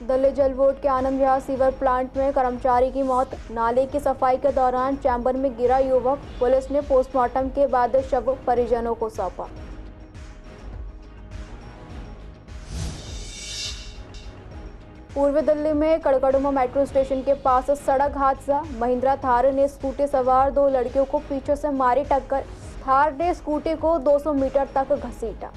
दिल्ली जल बोर्ड के Anand Vihar sewer plant में कर्मचारी की मौत। नाले की सफाई के दौरान चैम्बर में गिरा युवक। पुलिस ने पोस्टमार्टम के बाद शव परिजनों को सौंपा। पूर्वी दिल्ली में कड़कड़ुमा मेट्रो स्टेशन के पास सड़क हादसा। महिंद्रा थार ने स्कूटी सवार 2 लड़कियों को पीछे से मारी टक्कर। थार ने स्कूटी को 200 मीटर तक घसीटा।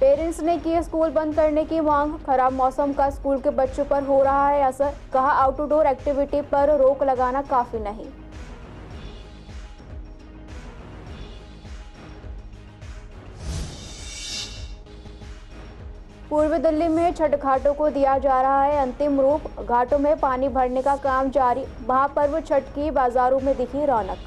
पेरेंट्स ने की स्कूल बंद करने की मांग। खराब मौसम का स्कूल के बच्चों पर हो रहा है असर। कहा, आउटडोर एक्टिविटी पर रोक लगाना काफी नहीं। पूर्वी दिल्ली में छठ घाटों को दिया जा रहा है अंतिम रूप। घाटों में पानी भरने का काम जारी। महापर्व छठ की बाजारों में दिखी रौनक।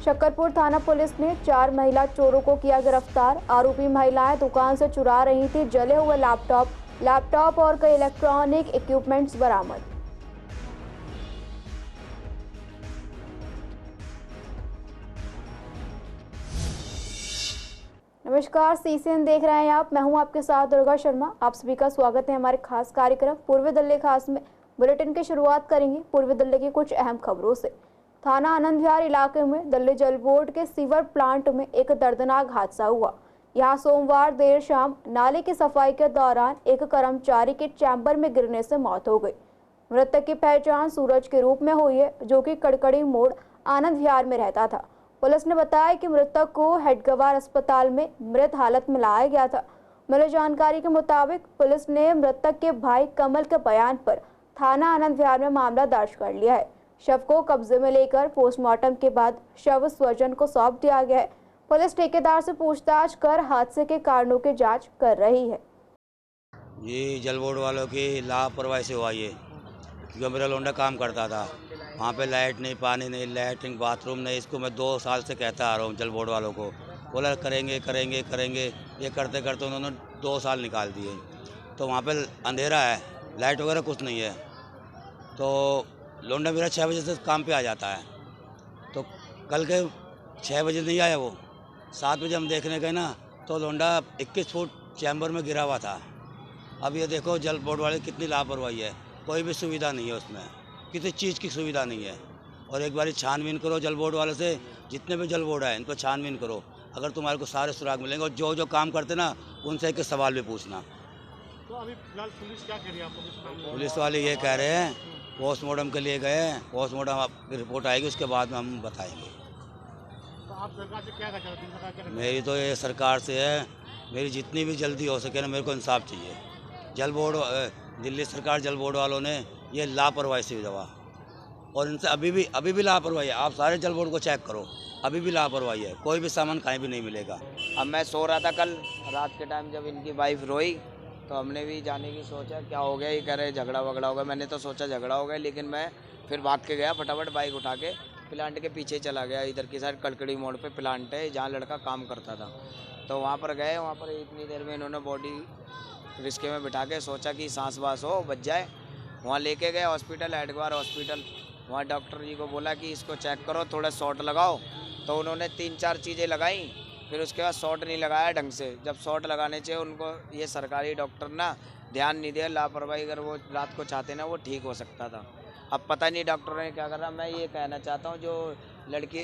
शकरपुर थाना पुलिस ने 4 महिला चोरों को किया गिरफ्तार। आरोपी महिलाएं दुकान से चुरा रही थी जले हुए लैपटॉप और कई इलेक्ट्रॉनिक इक्विपमेंट्स बरामद। नमस्कार, सीसीएन देख रहे हैं आप। मैं हूं आपके साथ दुर्गा शर्मा। आप सभी का स्वागत है हमारे खास कार्यक्रम पूर्वी दिल्ली खास में। बुलेटिन की शुरुआत करेंगे पूर्वी दिल्ली की कुछ अहम खबरों से। थाना आनंद विहार इलाके में दिल्ली जल बोर्ड के सीवर प्लांट में एक दर्दनाक हादसा हुआ। यहां सोमवार देर शाम नाले की सफाई के दौरान एक कर्मचारी के चैम्बर में गिरने से मौत हो गई। मृतक की पहचान सूरज के रूप में हुई है, जो कि कड़कड़ी मोड़ आनंद विहार में रहता था। पुलिस ने बताया कि मृतक को हेडगवार अस्पताल में मृत हालत में लाया गया था। मिली जानकारी के मुताबिक पुलिस ने मृतक के भाई कमल के बयान पर थाना आनंद विहार में मामला दर्ज कर लिया है। शव को कब्जे में लेकर पोस्टमार्टम के बाद शव स्वजन को सौंप दिया गया है। पुलिस ठेकेदार से पूछताछ कर हादसे के कारणों की जांच कर रही है। ये जल बोर्ड वालों की लापरवाही से हुआ ये, जो मेरा लौंडा काम करता था वहाँ पे लाइट नहीं, पानी नहीं, लैट्रिन बाथरूम नहीं। इसको मैं 2 साल से कहता आ रहा हूँ जल बोर्ड वालों को, बोला करेंगे करेंगे करेंगे। ये करते करते उन्होंने 2 साल निकाल दिए। तो वहाँ पे अंधेरा है, लाइट वगैरह कुछ नहीं है। तो लौंडा मेरा 6 बजे से काम पे आ जाता है। तो कल के 6 बजे नहीं आया, वो 7 बजे हम देखने गए ना, तो लौंडा 21 फुट चैम्बर में गिरा हुआ था। अब ये देखो जल बोर्ड वाले कितनी लापरवाही है। कोई भी सुविधा नहीं है उसमें, किसी चीज़ की सुविधा नहीं है। और एक बारी छानबीन करो जल बोर्ड वाले से, जितने भी जल बोर्ड है इनको छानबीन करो। अगर तुम्हारे को सारे सुराग मिलेंगे, और जो काम करते ना उनसे एक सवाल भी पूछना। तो अभी फिलहाल पुलिस क्या कह रही है आपको? पुलिस वाले ये कह रहे हैं पोस्टमार्टम के लिए गए हैं। पोस्टमार्टम की रिपोर्ट आएगी, उसके बाद में हम बताएंगे। तो आप सरकार से क्या कहते हैं? मेरी तो ये सरकार से है, मेरी जितनी भी जल्दी हो सके ना, मेरे को इंसाफ चाहिए। जल बोर्ड, दिल्ली सरकार जल बोर्ड वालों ने ये लापरवाही से दवा, और इनसे अभी भी लापरवाही है। आप सारे जल बोर्ड को चेक करो, अभी भी लापरवाही है। कोई भी सामान कहीं भी नहीं मिलेगा। अब मैं सो रहा था कल रात के टाइम, जब इनकी वाइफ रोई तो हमने भी जाने की सोचा क्या हो गया। ये कह रहे झगड़ा वगड़ा हो गया। मैंने तो सोचा झगड़ा हो गया, लेकिन मैं फिर भाग के गया, फटाफट बाइक उठा के प्लांट के पीछे चला गया। इधर की साइड कड़कड़ी मोड़ पे प्लांट है जहाँ लड़का काम करता था। तो वहाँ पर गए, वहाँ पर इतनी देर में इन्होंने बॉडी रिस्के में बिठा के सोचा कि सांस वास हो बच जाए। वहाँ लेके गए हॉस्पिटल, हेडगवार हॉस्पिटल। वहाँ डॉक्टर जी को बोला कि इसको चेक करो, थोड़ा शॉट लगाओ। तो उन्होंने 3-4 चीज़ें लगाई, फिर उसके बाद शॉट नहीं लगाया ढंग से। जब शॉट लगाने चाहिए उनको, ये सरकारी डॉक्टर ना ध्यान नहीं दिया। लापरवाही, अगर वो रात को चाहते ना वो ठीक हो सकता था। अब पता नहीं डॉक्टरों ने क्या करा। मैं ये कहना चाहता हूँ, जो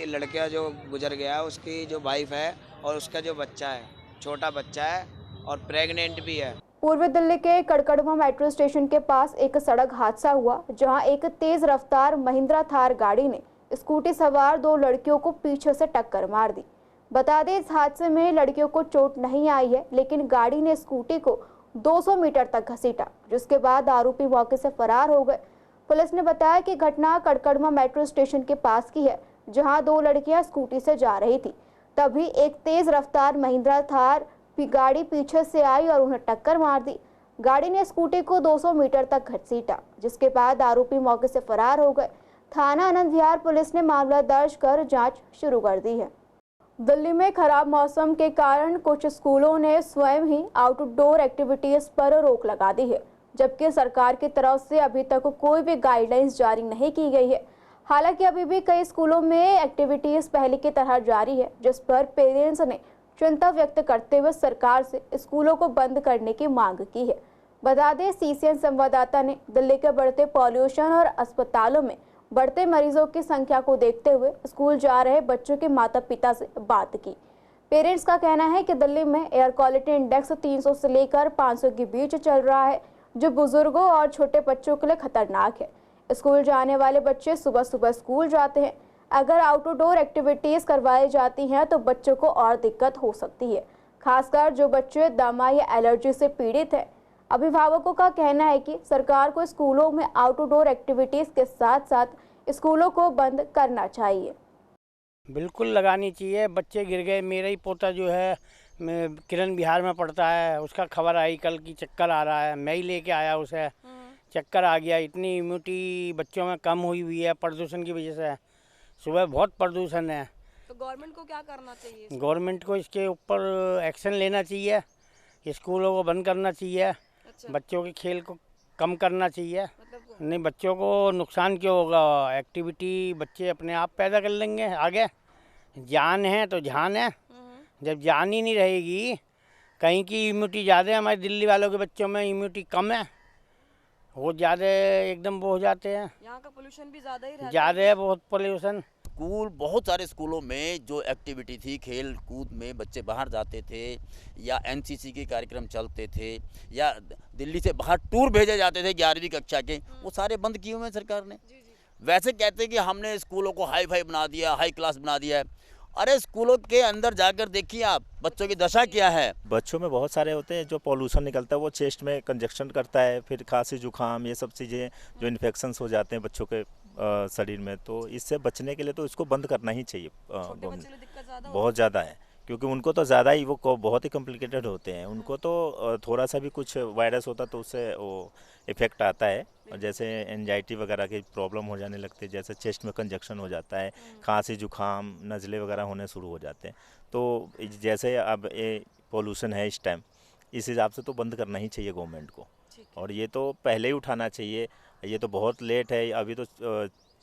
लड़का जो गुजर गया है, उसकी जो वाइफ है और उसका जो बच्चा है, छोटा बच्चा है और प्रेग्नेंट भी है। पूर्वी दिल्ली के कड़कड़ुमा मेट्रो स्टेशन के पास एक सड़क हादसा हुआ, जहां एक तेज रफ्तार महिंद्रा थार गाड़ी ने स्कूटी सवार 2 लड़कियों को पीछे से टक्कर मार दी। बता दें, इस हादसे में लड़कियों को चोट नहीं आई है, लेकिन गाड़ी ने स्कूटी को 200 मीटर तक घसीटा, जिसके बाद आरोपी मौके से फरार हो गए। पुलिस ने बताया कि घटना कड़कड़ुमा मेट्रो स्टेशन के पास की है, जहां 2 लड़कियां स्कूटी से जा रही थी। तभी एक तेज रफ्तार महिंद्रा थार गाड़ी पीछे से आई और उन्हें टक्कर मार दी। गाड़ी ने स्कूटी को 200 मीटर तक घसीटा, जिसके बाद आरोपी मौके से फरार हो गए। थाना आनंद विहार पुलिस ने मामला दर्ज कर जांच शुरू कर दी है। दिल्ली में खराब मौसम के कारण कुछ स्कूलों ने स्वयं ही आउटडोर एक्टिविटीज पर रोक लगा दी है, जबकि सरकार की तरफ से अभी तक कोई भी गाइडलाइंस जारी नहीं की गई है। हालांकि अभी भी कई स्कूलों में एक्टिविटीज पहले की तरह जारी है, जिस पर पेरेंट्स ने चिंता व्यक्त करते हुए सरकार से स्कूलों को बंद करने की मांग की है। बता दें, सीसीएन संवाददाता ने दिल्ली के बढ़ते पॉल्यूशन और अस्पतालों में बढ़ते मरीजों की संख्या को देखते हुए स्कूल जा रहे बच्चों के माता पिता से बात की। पेरेंट्स का कहना है कि दिल्ली में एयर क्वालिटी इंडेक्स 300 से लेकर 500 के बीच चल रहा है, जो बुजुर्गों और छोटे बच्चों के लिए खतरनाक है। स्कूल जाने वाले बच्चे सुबह सुबह स्कूल जाते हैं। अगर आउटडोर एक्टिविटीज करवाई जाती हैं तो बच्चों को और दिक्कत हो सकती है, खासकर जो बच्चे दमा या एलर्जी से पीड़ित हैं। अभिभावकों का कहना है कि सरकार को स्कूलों में आउटडोर एक्टिविटीज के साथ साथ स्कूलों को बंद करना चाहिए। बिल्कुल लगानी चाहिए। बच्चे गिर गए। मेरा ही पोता जो है किरण बिहार में पढ़ता है, उसका खबर आई कल की चक्कर आ रहा है। मैं ही लेके आया उसे, चक्कर आ गया। इतनी इम्यूनिटी बच्चों में कम हुई हुई है प्रदूषण की वजह से। सुबह बहुत प्रदूषण है। तो गवर्नमेंट को क्या करना चाहिए? गवर्नमेंट को इसके ऊपर एक्शन लेना चाहिए, स्कूलों को बंद करना चाहिए। अच्छा। बच्चों के खेल को कम करना चाहिए। मतलब नहीं, बच्चों को नुकसान क्यों होगा? एक्टिविटी बच्चे अपने आप पैदा कर लेंगे आगे। जान है तो जान है। जब जान ही नहीं रहेगी, कहीं की इम्यूनिटी ज़्यादा है, हमारे दिल्ली वालों के बच्चों में इम्यूनिटी कम है, वो ज़्यादा एकदम वो हो जाते हैं। यहाँ का पोल्यूशन भी ज़्यादा ही रहता ज़्यादा है, बहुत पोल्यूशन। स्कूल बहुत सारे स्कूलों में जो एक्टिविटी थी, खेल कूद में बच्चे बाहर जाते थे या एनसीसी के कार्यक्रम चलते थे या दिल्ली से बाहर टूर भेजे जाते थे 11वीं कक्षा के, वो सारे बंद किए हुए हैं सरकार ने। वैसे कहते हैं कि हमने स्कूलों को हाई फाई बना दिया, हाई क्लास बना दिया है। अरे स्कूलों के अंदर जाकर देखिए आप बच्चों की दशा क्या है। बच्चों में बहुत सारे होते हैं जो पॉल्यूशन निकलता है, वो चेस्ट में कंजक्शन करता है, फिर खांसी जुकाम ये सब चीज़ें जो इन्फेक्शंस हो जाते हैं बच्चों के शरीर में। तो इससे बचने के लिए तो इसको बंद करना ही चाहिए। बहुत ज़्यादा है, क्योंकि उनको तो ज़्यादा ही वो बहुत ही कॉम्प्लिकेटेड होते हैं। उनको तो थोड़ा सा भी कुछ वायरस होता तो उससे वो इफ़ेक्ट आता है, और जैसे एंजाइटी वगैरह की प्रॉब्लम हो जाने लगती है, जैसे चेस्ट में कंजक्शन हो जाता है, खांसी जुकाम नज़ले वगैरह होने शुरू हो जाते हैं। तो जैसे अब ये पोल्यूशन है इस टाइम, इस हिसाब से तो बंद करना ही चाहिए गवर्नमेंट को, और ये तो पहले ही उठाना चाहिए। ये तो बहुत लेट है, अभी तो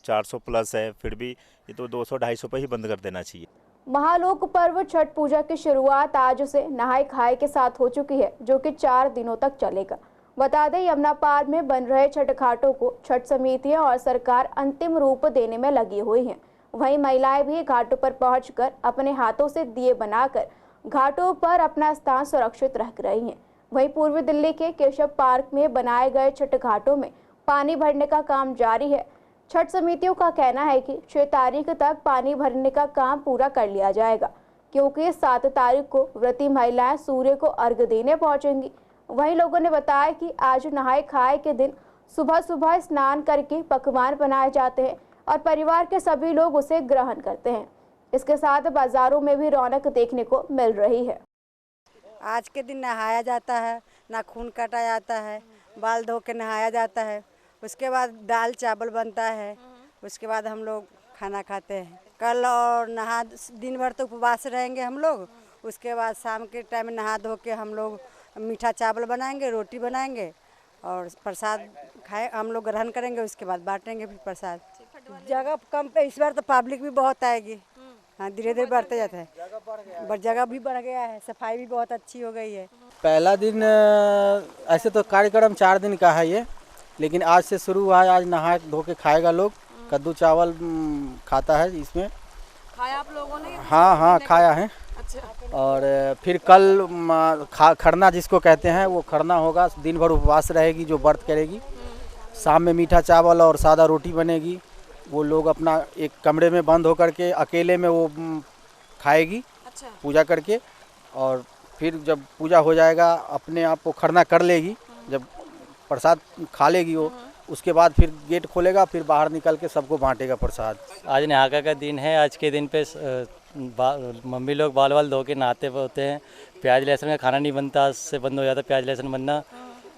400 प्लस है, फिर भी ये तो 200-250 पे ही बंद कर देना चाहिए। महालोक पर्व छठ पूजा की शुरुआत आज से नहाय खाए के साथ हो चुकी है, जो कि 4 दिनों तक चलेगा। बता दें, यमुना पार में बन रहे छठ घाटों को छठ समितियां और सरकार अंतिम रूप देने में लगी हुई हैं। वहीं महिलाएं भी घाटों पर पहुंचकर अपने हाथों से दिए बनाकर घाटों पर अपना स्थान सुरक्षित रख रही हैं। वहीं पूर्वी दिल्ली के केशव पार्क में बनाए गए छठ घाटों में पानी भरने का काम जारी है। छठ समितियों का कहना है कि 6 तारीख तक पानी भरने का काम पूरा कर लिया जाएगा, क्योंकि 7 तारीख को व्रती महिलाएं सूर्य को अर्घ्य देने पहुंचेंगी। वहीं लोगों ने बताया कि आज नहाय खाए के दिन सुबह सुबह स्नान करके पकवान बनाए जाते हैं और परिवार के सभी लोग उसे ग्रहण करते हैं। इसके साथ बाजारों में भी रौनक देखने को मिल रही है। आज के दिन नहाया जाता है, नाखून काटा जाता है, बाल धो के नहाया जाता है, उसके बाद दाल चावल बनता है, उसके बाद हम लोग खाना खाते हैं। कल और नहा दिन भर तो उपवास रहेंगे हम लोग। उसके बाद शाम के टाइम नहा धो के हम लोग मीठा चावल बनाएंगे, रोटी बनाएंगे और प्रसाद खाए हम लोग ग्रहण करेंगे। उसके बाद बांटेंगे फिर प्रसाद। जगह कम पे इस बार तो पब्लिक भी बहुत आएगी। हाँ, धीरे धीरे बढ़ते जाता है, जगह भी बढ़ गया है, सफाई भी बहुत अच्छी हो गई है। पहला दिन ऐसे तो कार्यक्रम 4 दिन का है ये, लेकिन आज से शुरू हुआ है। आज नहा धो के खाएगा लोग, कद्दू चावल खाता है इसमें। खाया आप लोगों ने? हाँ खाया है। अच्छा। और फिर कल खरना जिसको कहते हैं वो खरना होगा। दिन भर उपवास रहेगी जो व्रत करेगी। शाम में मीठा चावल और सादा रोटी बनेगी। वो लोग अपना एक कमरे में बंद होकर के अकेले में वो खाएगी। अच्छा। पूजा करके, और फिर जब पूजा हो जाएगा अपने आप वो खरना कर लेगी। जब प्रसाद खा लेगी वो, उसके बाद फिर गेट खोलेगा, फिर बाहर निकल के सबको बांटेगा प्रसाद। आज नहाका का दिन है। आज के दिन पे मम्मी लोग बाल वाल धो के नहाते होते हैं। प्याज लहसुन का खाना नहीं बनता, उससे बंद हो जाता प्याज लहसुन बनना।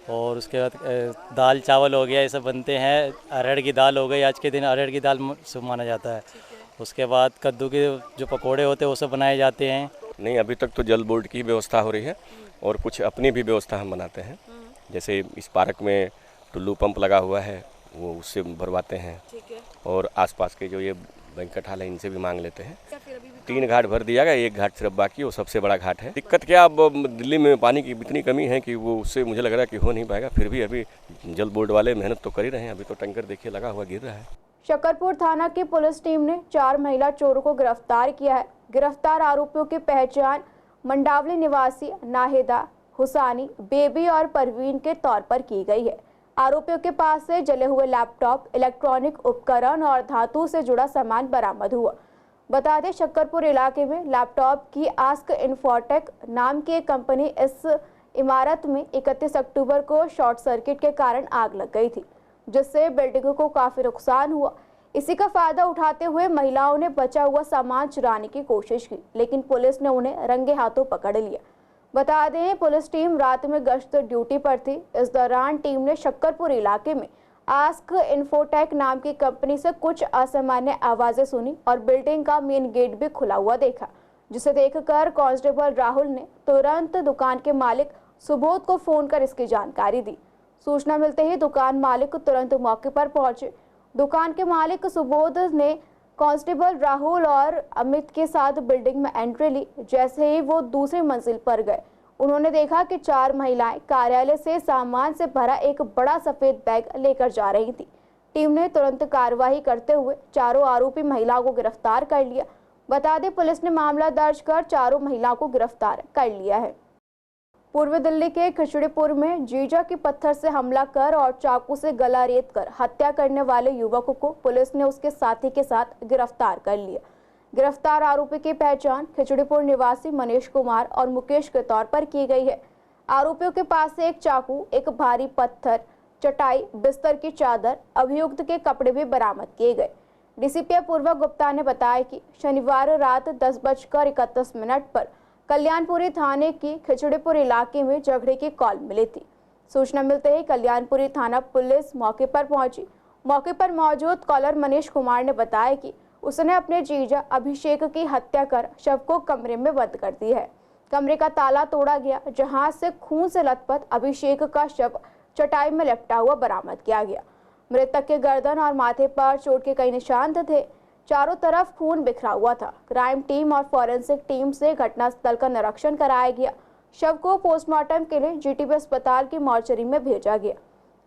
और उसके बाद दाल चावल हो गया, ये सब बनते हैं। अरहर की दाल हो गई, आज के दिन अरहर की दाल शुभ माना जाता है। उसके बाद कद्दू के जो पकोड़े होते हैं वो सब बनाए जाते हैं। नहीं, अभी तक तो जल बोर्ड की व्यवस्था हो रही है और कुछ अपनी भी व्यवस्था हम बनाते हैं। जैसे इस पार्क में टुल्लू पंप लगा हुआ है, वो उससे भरवाते हैं। और आसपास के जो ये बैंकट हाल है इनसे भी मांग लेते हैं। 3 घाट भर दिया गया, 1 घाट सिर्फ बाकी, वो सबसे बड़ा घाट है। दिक्कत क्या, अब दिल्ली में पानी की इतनी कमी है कि वो उससे मुझे लग रहा है कि हो नहीं पाएगा। फिर भी अभी जल बोर्ड वाले मेहनत तो कर ही रहे हैं। अभी तो टैंकर देखिए लगा हुआ गिर रहा है। शकरपुर थाना की पुलिस टीम ने 4 महिला चोरों को गिरफ्तार किया है। गिरफ्तार आरोपियों की पहचान मंडावली निवासी नाहिदा, हुसानी, बेबी और परवीन के तौर पर की गई है। आरोपियों के पास से जले हुए लैपटॉप, इलेक्ट्रॉनिक उपकरण और धातु से जुड़ा सामान बरामद हुआ। बता दें, शकरपुर इलाके में लैपटॉप की आस्क इन्फोटेक नाम की एक कंपनी इस इमारत में 31 अक्टूबर को शॉर्ट सर्किट के कारण आग लग गई थी, जिससे बिल्डिंगों को काफी नुकसान हुआ। इसी का फायदा उठाते हुए महिलाओं ने बचा हुआ सामान चुराने की कोशिश की, लेकिन पुलिस ने उन्हें रंगे हाथों पकड़ लिया। बता दें, पुलिस टीम रात में गश्त ड्यूटी पर थी। इस दौरान टीम ने शकरपुर इलाके में आस्क इन्फोटेक नाम की कंपनी से कुछ असामान्य आवाजें सुनी और बिल्डिंग का मेन गेट भी खुला हुआ देखा, जिसे देखकर कांस्टेबल राहुल ने तुरंत दुकान के मालिक सुबोध को फोन कर इसकी जानकारी दी। सूचना मिलते ही दुकान मालिक तुरंत मौके पर पहुंचे। दुकान के मालिक सुबोध ने कांस्टेबल राहुल और अमित के साथ बिल्डिंग में एंट्री ली। जैसे ही वो दूसरी मंजिल पर गए, उन्होंने देखा कि 4 महिलाएं कार्यालय से सामान से भरा एक बड़ा सफेद बैग लेकर जा रही थी। टीम ने तुरंत कार्रवाई करते हुए चारों आरोपी महिलाओं को गिरफ्तार कर लिया। बता दें, पुलिस ने मामला दर्ज कर चारों महिलाओं को गिरफ्तार कर लिया है। पूर्व दिल्ली के खिचड़ीपुर में जीजा की पत्थर से हमला कर और चाकू से गला रेत कर हत्या करने वाले युवक को पुलिस ने उसके साथी के साथ गिरफ्तार कर लिया। गिरफ्तार आरोपी की पहचान खिचड़ीपुर निवासी मनीष कुमार और मुकेश के तौर पर की गई है। आरोपियों के पास से एक चाकू, एक भारी पत्थर, चटाई, बिस्तर की चादर, अभियुक्त के कपड़े भी बरामद किए गए। डीसीपी अपूर्वा गुप्ता ने बताया कि शनिवार रात 10:31 पर कल्याणपुरी थाने की खिचड़ीपुर इलाके में झगड़े की कॉल मिली थी। सूचना मिलते ही कल्याणपुरी थाना पुलिस मौके पर पहुंची। मौके पर मौजूद कॉलर मनीष कुमार ने बताया कि उसने अपने जीजा अभिषेक की हत्या कर शव को कमरे में बंद कर दी है। कमरे का ताला तोड़ा गया, जहां से खून से लथपथ अभिषेक का शव चटाई में लपटा हुआ बरामद किया गया। मृतक के गर्दन और माथे पर चोट के कई निशान थे। चारों तरफ खून बिखरा हुआ था। क्राइम टीम और फॉरेंसिक टीम से घटनास्थल का निरीक्षण कराया गया। शव को पोस्टमार्टम के लिए जीटीबी अस्पताल की मॉर्चरी में भेजा गया।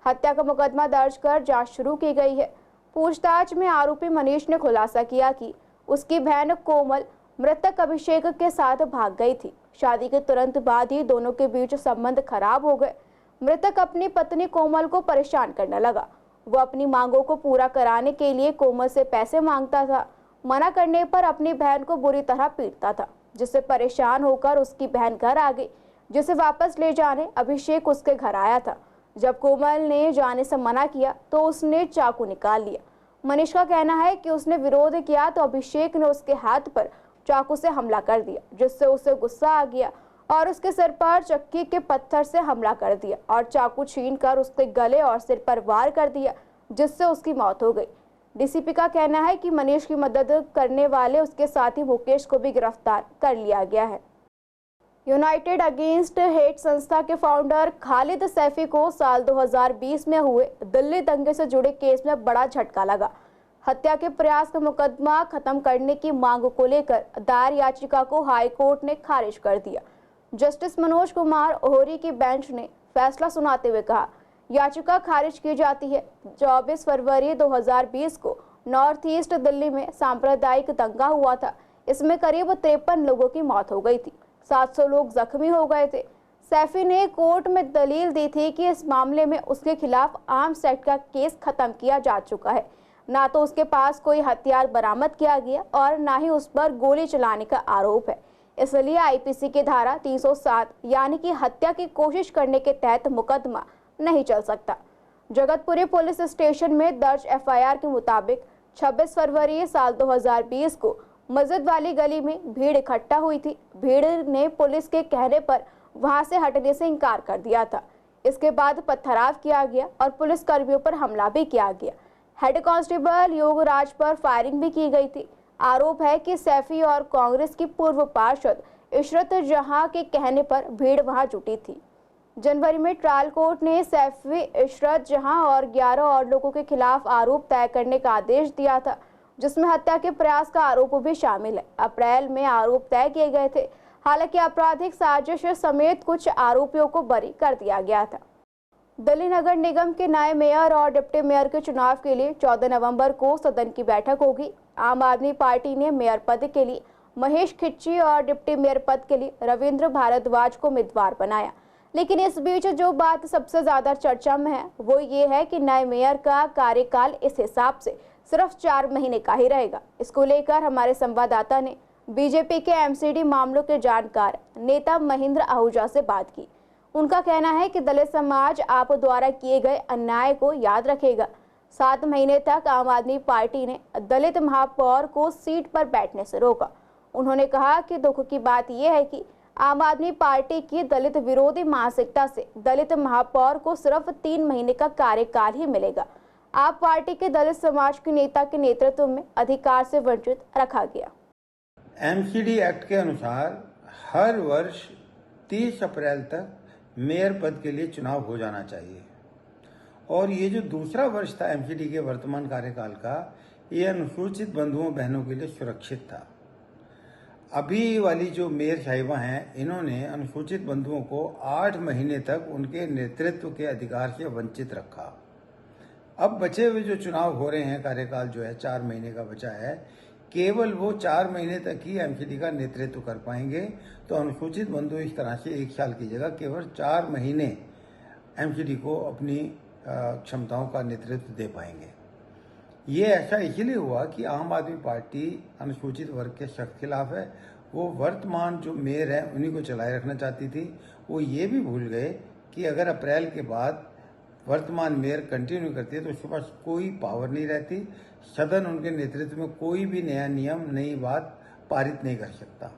हत्या का मुकदमा दर्ज कर जांच शुरू की गई है। पूछताछ में आरोपी मनीष ने खुलासा किया कि उसकी बहन कोमल मृतक अभिषेक के साथ भाग गई थी। शादी के तुरंत बाद ही दोनों के बीच संबंध खराब हो गए। मृतक अपनी पत्नी कोमल को परेशान करने लगा। वो अपनी मांगों को पूरा कराने के लिए कोमल से पैसे मांगता था। मना करने पर अपनी बहन को बुरी तरह पीटता था, जिससे परेशान होकर उसकी बहन घर आ गई, जिसे वापस ले जाने अभिषेक उसके घर आया था। जब कोमल ने जाने से मना किया तो उसने चाकू निकाल लिया। मनीष का कहना है कि उसने विरोध किया तो अभिषेक ने उसके हाथ पर चाकू से हमला कर दिया, जिससे उसे गुस्सा आ गया और उसके सिर पर चक्की के पत्थर से हमला कर दिया और चाकू छीनकर उसके गले और सिर पर वार कर दिया, जिससे उसकी मौत हो गई। डीसीपी का कहना है कि मनीष की मदद करने वाले उसके साथी मुकेश को भी गिरफ्तार कर लिया गया है। यूनाइटेड अगेंस्ट हेट संस्था के फाउंडर खालिद सैफी को साल 2020 में हुए दिल्ली दंगे से जुड़े केस में बड़ा झटका लगा। हत्या के प्रयास का मुकदमा खत्म करने की मांग को लेकर दायर याचिका को हाई कोर्ट ने खारिज कर दिया। जस्टिस मनोज कुमार ओहरी की बेंच ने फैसला सुनाते हुए कहा, याचिका खारिज की जाती है। 24 फरवरी 2020 को नॉर्थ ईस्ट दिल्ली में सांप्रदायिक दंगा हुआ था। इसमें करीब 53 लोगों की मौत हो गई थी। 700 लोग जख्मी हो गए थे। सैफी ने कोर्ट में दलील दी थी कि इस मामले में उसके खिलाफ आर्म्स एक्ट का केस खत्म किया जा चुका है। ना तो उसके पास कोई हथियार बरामद किया गया और ना ही उस पर गोली चलाने का आरोप है। इसलिए आईपीसी की धारा 307 यानी कि हत्या की कोशिश करने के तहत मुकदमा नहीं चल सकता। जगतपुरी पुलिस स्टेशन में दर्ज एफआईआर के मुताबिक 26 फरवरी साल 2020 को मस्जिद वाली गली में भीड़ इकट्ठा हुई थी। भीड़ ने पुलिस के कहने पर वहां से हटने से इनकार कर दिया था। इसके बाद पथराव किया गया और पुलिस कर्मियों पर हमला भी किया गया। हेड कांस्टेबल योगराज पर फायरिंग भी की गई थी। आरोप है कि सैफी और कांग्रेस की पूर्व पार्षद इशरत जहां के कहने पर भीड़ वहां जुटी थी। जनवरी में ट्रायल कोर्ट ने सैफी इशरत जहां और 11 और लोगों के खिलाफ आरोप तय करने का आदेश दिया था, जिसमें हत्या के प्रयास का आरोप भी शामिल है। अप्रैल में आरोप तय किए गए थे। हालांकि आपराधिक साजिश समेत कुछ आरोपियों को बरी कर दिया गया था। दिल्ली नगर निगम के नए मेयर और डिप्टी मेयर के चुनाव के लिए 14 नवंबर को सदन की बैठक होगी। आम आदमी पार्टी ने मेयर पद के लिए महेश खिच्ची और डिप्टी मेयर पद के लिए रविंद्र भारद्वाज को उम्मीदवार बनाया। लेकिन इस बीच जो बात सबसे ज्यादा चर्चा में है वो ये है कि नए मेयर का कार्यकाल इस हिसाब से सिर्फ 4 महीने का ही रहेगा। इसको लेकर हमारे संवाददाता ने बीजेपी के एमसीडी मामलों के जानकार नेता महेंद्र आहूजा से बात की। उनका कहना है कि दलित समाज आप द्वारा किए गए अन्याय को याद रखेगा। 7 महीने तक आम आदमी पार्टी ने दलित महापौर को सीट पर बैठने से रोका। उन्होंने कहा कि दुख की बात यह है कि आम आदमी पार्टी की दलित विरोधी मानसिकता से दलित महापौर को सिर्फ 3 महीने का कार्यकाल ही मिलेगा। आप पार्टी के दलित समाज के नेता के नेतृत्व में अधिकार से वंचित रखा गया। एमसीडी एक्ट के अनुसार हर वर्ष 30 अप्रैल तक मेयर पद के लिए चुनाव हो जाना चाहिए और ये जो दूसरा वर्ष था एमसीडी के वर्तमान कार्यकाल का, ये अनुसूचित बंधुओं बहनों के लिए सुरक्षित था। अभी वाली जो मेयर साहिबा हैं, इन्होंने अनुसूचित बंधुओं को 8 महीने तक उनके नेतृत्व के अधिकार से वंचित रखा। अब बचे हुए जो चुनाव हो रहे हैं, कार्यकाल जो है 4 महीने का बचा है, केवल वो 4 महीने तक ही एमसीडी का नेतृत्व कर पाएंगे। तो अनुसूचित बंधु इस तरह से 1 साल की जगह केवल 4 महीने एमसीडी को अपनी क्षमताओं का नेतृत्व दे पाएंगे। ये ऐसा इसलिए हुआ कि आम आदमी पार्टी अनुसूचित वर्ग के सख्त खिलाफ है। वो वर्तमान जो मेयर हैं उन्हीं को चलाए रखना चाहती थी। वो ये भी भूल गए कि अगर अप्रैल के बाद वर्तमान मेयर कंटिन्यू करती है तो उसके पास कोई पावर नहीं रहती। सदन उनके नेतृत्व में कोई भी नया नियम, नई बात पारित नहीं कर सकता।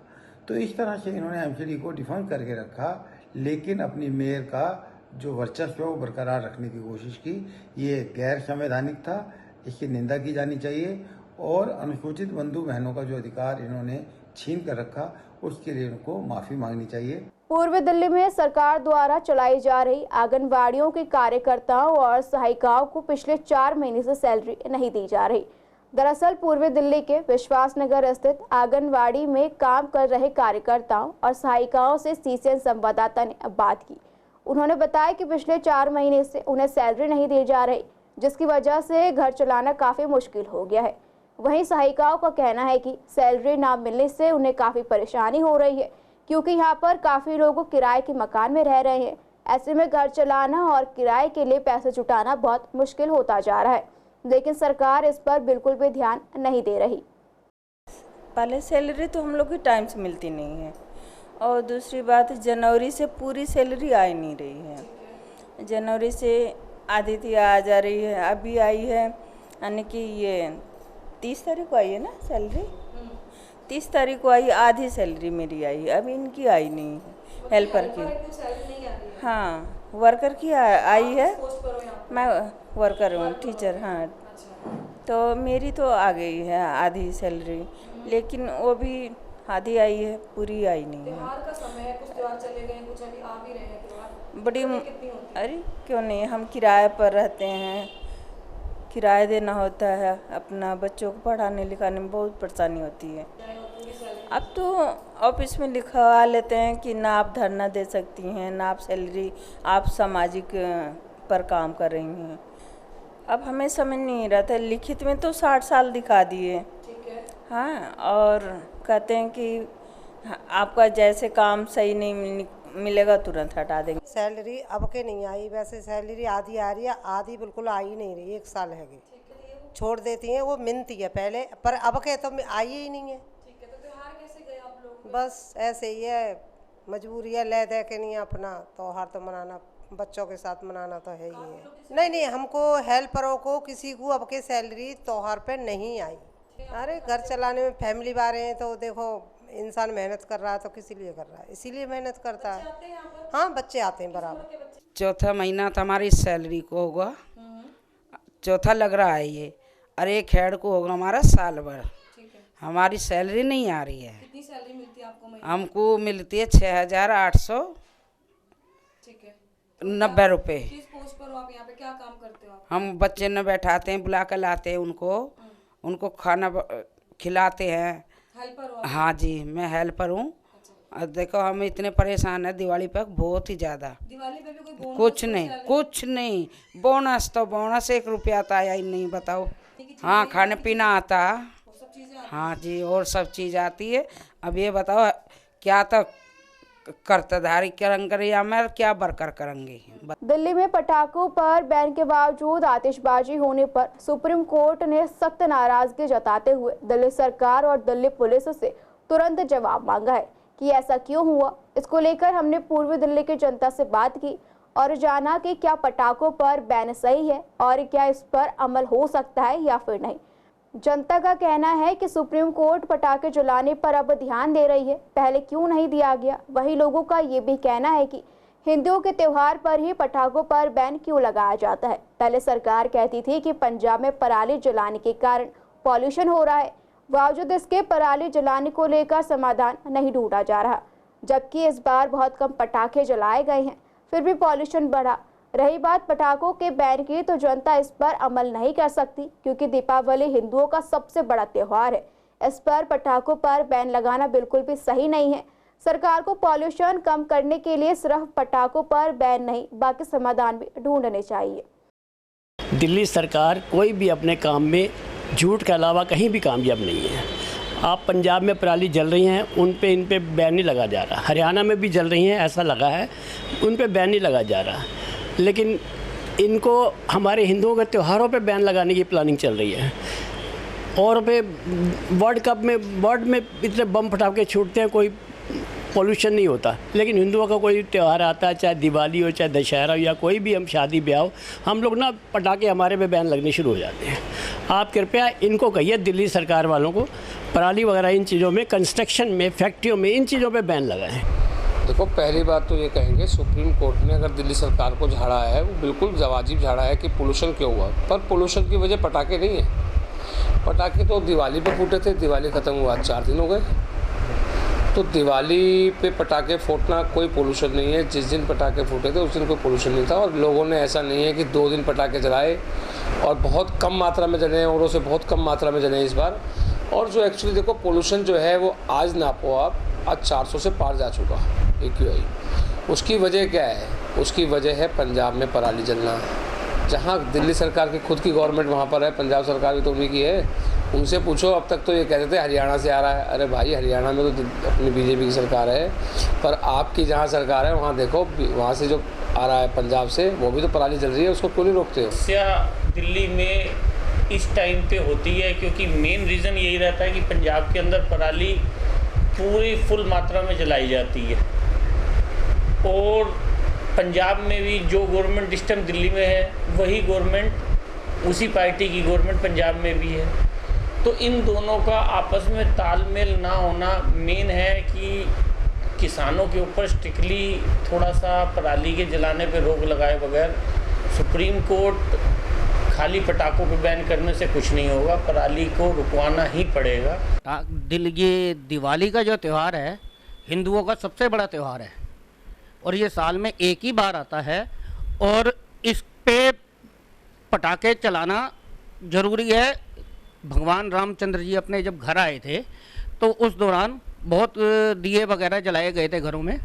तो इस तरह से इन्होंने एमसीडी को डिफाइन करके रखा, लेकिन अपनी मेयर का जो वर्चस्व है वो बरकरार रखने की कोशिश की। ये गैर संवैधानिक था, इसकी निंदा की जानी चाहिए और अनुसूचित बंधु बहनों का जो अधिकार इन्होंने छीन कर रखा, उसके लिए उनको माफ़ी मांगनी चाहिए। पूर्व दिल्ली में सरकार द्वारा चलाई जा रही आंगनबाड़ियों के कार्यकर्ताओं और सहायिकाओं को पिछले 4 महीने से सैलरी नहीं दी जा रही। दरअसल पूर्व दिल्ली के विश्वास नगर स्थित आंगनबाड़ी में काम कर रहे कार्यकर्ताओं और सहायिकाओं से सीसीएन संवाददाता ने बात की। उन्होंने बताया कि पिछले 4 महीने से उन्हें सैलरी नहीं दी जा रही, जिसकी वजह से घर चलाना काफ़ी मुश्किल हो गया है। वहीं सहायिकाओं का कहना है कि सैलरी ना मिलने से उन्हें काफ़ी परेशानी हो रही है, क्योंकि यहाँ पर काफ़ी लोग किराए के मकान में रह रहे हैं। ऐसे में घर चलाना और किराए के लिए पैसे जुटाना बहुत मुश्किल होता जा रहा है, लेकिन सरकार इस पर बिल्कुल भी ध्यान नहीं दे रही। पहले सैलरी तो हम लोग की टाइम से मिलती नहीं है और दूसरी बात जनवरी से पूरी सैलरी आ नहीं रही है। जनवरी से आधी थी आ जा रही है, अभी आई है, यानी कि ये 30 तारीख को आई है ना सैलरी, 30 तारीख को आई, आधी सैलरी मेरी आई, अभी इनकी आई नहीं है, हेल्पर की। हाँ वर्कर की आई है, मैं वर्कर हूँ, टीचर। हाँ तो मेरी तो आ गई है आधी सैलरी, लेकिन वो भी आधी आई है, पूरी आई नहीं है। त्योहार का समय है, कुछ त्योहार चले गए, कुछ अभी आ भी रहे हैं त्योहार। बड़ी कितनी होती है? अरे क्यों नहीं, हम किराए पर रहते हैं, किराया देना होता है, अपना बच्चों को पढ़ाने लिखाने में बहुत परेशानी होती है। अब तो ऑफिस में लिखवा लेते हैं कि ना आप धरना दे सकती हैं, ना आप सैलरी, आप सामाजिक पर काम कर रही हैं। अब हमें समझ नहीं रहता, लिखित में तो 60 साल दिखा दिए। हाँ और कहते हैं कि आपका जैसे काम सही नहीं मिलेगा तुरंत हटा देंगे। सैलरी अब के नहीं आई, वैसे सैलरी आधी आ रही है, आधी बिल्कुल आ ही नहीं रही, 1 साल है छोड़ देती हैं, वो मिलती है पहले, पर अब के तो आई ही नहीं है। बस ऐसे ही है, मजबूरी है, ले दे के नहीं अपना त्योहार तो मनाना, बच्चों के साथ मनाना तो है ही है। नहीं हमको हेल्परों को किसी को अब के सैलरी त्योहार पे नहीं आई। अरे घर चलाने में फैमिली वाले हैं तो देखो इंसान मेहनत कर रहा है तो किसी लिए कर रहा है, इसीलिए मेहनत करता है। हाँ बच्चे आते हैं बराबर। चौथा महीना तो हमारी सैलरी को होगा, चौथा लग रहा है ये, और 1 हेड को होगा हमारा साल भर। हमारी सैलरी नहीं आ रही है। कितनी सैलरी मिलती है आपको? हमको मिलती है 6,800। ठीक है। 90 रुपये। किस पोस्ट पर हो आप, यहाँ पे क्या काम करते हो आप? हम बच्चे न बैठाते हैं, बुला कर लाते हैं उनको खाना खिलाते हैं। हेल्पर हो आप? हाँ जी, मैं हेल्पर हूँ। और देखो हम इतने परेशान हैं दिवाली पर, बहुत ही ज़्यादा। दिवाली पे भी कोई बोनस? कुछ नहीं। बोनस 1 रुपया तो आया ही नहीं, बताओ। हाँ, खाने पीना आता। हाँ जी, और सब चीज़ आती है। अब ये बताओ क्या तो कर्तधारी करेंगे या मैं क्या बरकर करेंगे। दिल्ली में पटाखों पर बैन के बावजूद आतिशबाजी होने पर सुप्रीम कोर्ट ने सख्त नाराजगी जताते हुए दिल्ली सरकार और दिल्ली पुलिस से तुरंत जवाब मांगा है कि ऐसा क्यों हुआ। इसको लेकर हमने पूर्वी दिल्ली की जनता से बात की और जाना कि क्या पटाखों पर बैन सही है और क्या इस पर अमल हो सकता है या फिर नहीं। जनता का कहना है कि सुप्रीम कोर्ट पटाखे जलाने पर अब ध्यान दे रही है, पहले क्यों नहीं दिया गया। वहीं लोगों का ये भी कहना है कि हिंदुओं के त्योहार पर ही पटाखों पर बैन क्यों लगाया जाता है। पहले सरकार कहती थी कि पंजाब में पराली जलाने के कारण पॉल्यूशन हो रहा है, बावजूद इसके पराली जलाने को लेकर समाधान नहीं ढूंढा जा रहा, जबकि इस बार बहुत कम पटाखे जलाए गए हैं फिर भी पॉल्यूशन बढ़ा। रही बात पटाखों के बैन की, तो जनता इस पर अमल नहीं कर सकती क्योंकि दीपावली हिंदुओं का सबसे बड़ा त्योहार है। इस पर पटाखों पर बैन लगाना बिल्कुल भी सही नहीं है। सरकार को पॉल्यूशन कम करने के लिए सिर्फ पटाखों पर बैन नहीं, बाकी समाधान भी ढूंढने चाहिए। दिल्ली सरकार कोई भी अपने काम में झूठ के अलावा कहीं भी कामयाब नहीं है। आप पंजाब में पराली जल रही हैं, इन पे बैन नहीं लगा जा रहा। हरियाणा में भी जल रही हैं, ऐसा लगा है, उन पे बैन नहीं लगा जा रहा। लेकिन इनको हमारे हिंदुओं के त्योहारों पे बैन लगाने की प्लानिंग चल रही है। और पे वर्ल्ड में इतने बम फटाके छूटते हैं, कोई पॉल्यूशन नहीं होता। लेकिन हिंदुओं का कोई त्यौहार आता है, चाहे दिवाली हो, चाहे दशहरा हो, या कोई भी हम शादी ब्याह हो, हम लोग ना पटाखे हमारे पे बैन लगने शुरू हो जाते हैं। आप कृपया इनको कहिए, दिल्ली सरकार वालों को, पराली वगैरह इन चीज़ों में, कंस्ट्रक्शन में, फैक्ट्रियों में, इन चीज़ों पे बैन लगाएं। देखो, पहली बात तो ये कहेंगे, सुप्रीम कोर्ट ने अगर दिल्ली सरकार को झाड़ा है, वो बिल्कुल वाजिब झाड़ा है कि पोल्यूशन क्यों हुआ, पर पोल्यूशन की वजह पटाखे नहीं है। पटाखे तो दिवाली पे फूटे थे, दिवाली ख़त्म हुआ 4 दिन हो गए। तो दिवाली पे पटाखे फूटना कोई पोल्यूशन नहीं है। जिस दिन पटाखे फूटे थे उस दिन कोई पोल्यूशन नहीं था। और लोगों ने ऐसा नहीं है कि 2 दिन पटाखे जलाए और बहुत कम मात्रा में जले हैं, औरों से बहुत कम मात्रा में जले हैं इस बार। और जो एक्चुअली देखो, पोल्यूशन जो है वो आज नापो आप, आज 400 से पार जा चुका AQI। उसकी वजह क्या है? उसकी वजह है पंजाब में पराली जलना। जहाँ दिल्ली सरकार की खुद की गवर्नमेंट वहाँ पर है, पंजाब सरकार भी तो उन्हीं की है। उनसे पूछो, अब तक तो ये कहते थे हरियाणा से आ रहा है। अरे भाई, हरियाणा में तो अपनी BJP की सरकार है, पर आपकी जहाँ सरकार है वहाँ देखो, वहाँ से जो आ रहा है पंजाब से, वो भी तो पराली जल रही है, उसको क्यों नहीं रोकते हो? समस्या दिल्ली में इस टाइम पे होती है क्योंकि मेन रीज़न यही रहता है कि पंजाब के अंदर पराली पूरी फुल मात्रा में जलाई जाती है। और पंजाब में भी जो गवर्नमेंट इस टाइम दिल्ली में है, वही गवर्नमेंट, उसी पार्टी की गवर्नमेंट पंजाब में भी है। तो इन दोनों का आपस में तालमेल ना होना मेन है कि किसानों के ऊपर स्ट्रिक्टली थोड़ा सा पराली के जलाने पे रोक लगाए बगैर सुप्रीम कोर्ट खाली पटाखों पे बैन करने से कुछ नहीं होगा, पराली को रुकवाना ही पड़ेगा। ये दिवाली का जो त्यौहार है, हिंदुओं का सबसे बड़ा त्यौहार है और ये साल में एक ही बार आता है। और इस पे पटाखे चलाना ज़रूरी है। भगवान रामचंद्र जी अपने जब घर आए थे तो उस दौरान बहुत दिए वगैरह जलाए गए थे घरों में।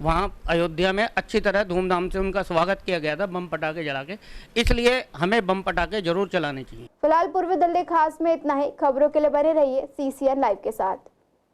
वहाँ अयोध्या में अच्छी तरह धूमधाम से उनका स्वागत किया गया था बम पटाखे जला के। इसलिए हमें बम पटाखे जरूर चलाने चाहिए। फिलहाल पूर्वी दिल्ली खास में इतना ही। खबरों के लिए बने रहिए CCN लाइव के साथ।